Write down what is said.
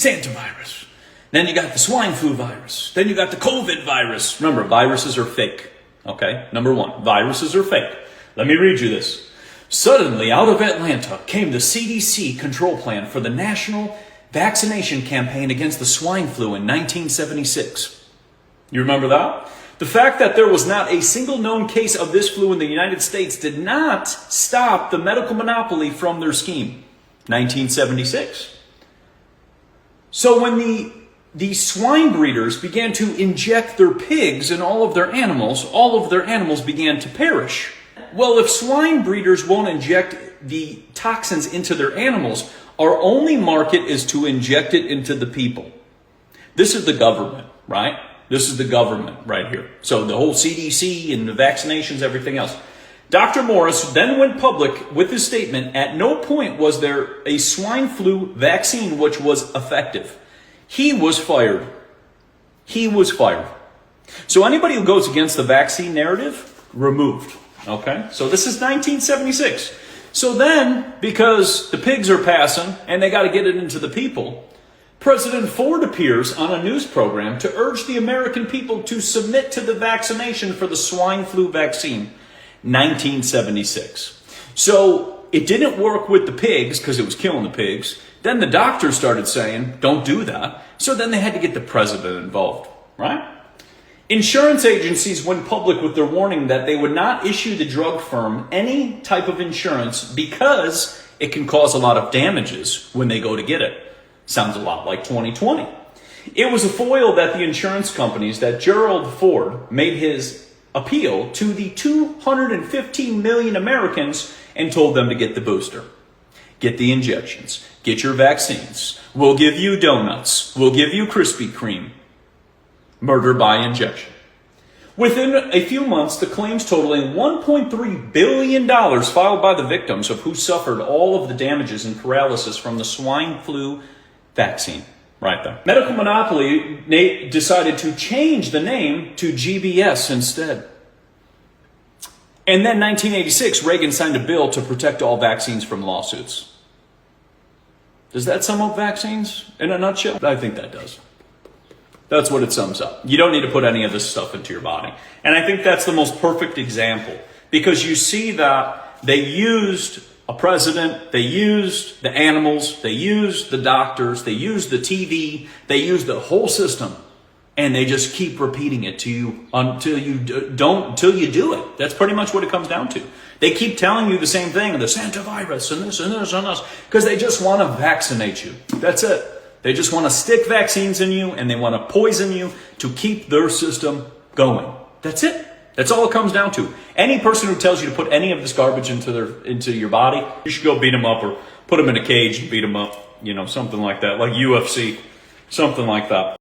Santa virus. Then you got the swine flu virus. Then you got the COVID virus. Remember, viruses are fake. Okay, number one, viruses are fake. Let me read you this. Suddenly, out of Atlanta came the CDC control plan for the national vaccination campaign against the swine flu in 1976. You remember that? The fact that there was not a single known case of this flu in the United States did not stop the medical monopoly from their scheme. 1976. So when the swine breeders began to inject their pigs and all of their animals began to perish. Well, if swine breeders won't inject the toxins into their animals, our only market is to inject it into the people. This is the government, right? This is the government right here. So the whole CDC and the vaccinations, everything else. Dr. Morris then went public with his statement, at no point was there a swine flu vaccine which was effective. He was fired. He was fired. So anybody who goes against the vaccine narrative, removed. Okay? So this is 1976. So then, because the pigs are passing and they got to get it into the people, President Ford appears on a news program to urge the American people to submit to the vaccination for the swine flu vaccine. 1976. So it didn't work with the pigs because it was killing the pigs. Then the doctors started saying, don't do that. So then they had to get the president involved, right? Insurance agencies went public with their warning that they would not issue the drug firm any type of insurance because it can cause a lot of damages when they go to get it. Sounds a lot like 2020. It was a foil that the insurance companies, that Gerald Ford made his appeal to the 215 million Americans and told them to get the booster. Get the injections. Get your vaccines. We'll give you donuts. We'll give you Krispy Kreme. Murder by injection. Within a few months, the claims totaling $1.3 billion filed by the victims of who suffered all of the damages and paralysis from the swine flu vaccine. Right there. Medical Monopoly decided to change the name to GBS instead. And then 1986, Reagan signed a bill to protect all vaccines from lawsuits. Does that sum up vaccines in a nutshell? I think that does. That's what it sums up. You don't need to put any of this stuff into your body. And I think that's the most perfect example, because you see that they used a president, they used the animals, they used the doctors, they used the TV, they used the whole system, and they just keep repeating it to you until you do it. That's pretty much what it comes down to. They keep telling you the same thing, the Santa virus and this and this and this, because they just want to vaccinate you. That's it. They just want to stick vaccines in you, and they want to poison you to keep their system going. That's it. That's all it comes down to. Any person who tells you to put any of this garbage into your body, you should go beat them up or put them in a cage and beat them up. You know, something like that, like UFC, something like that.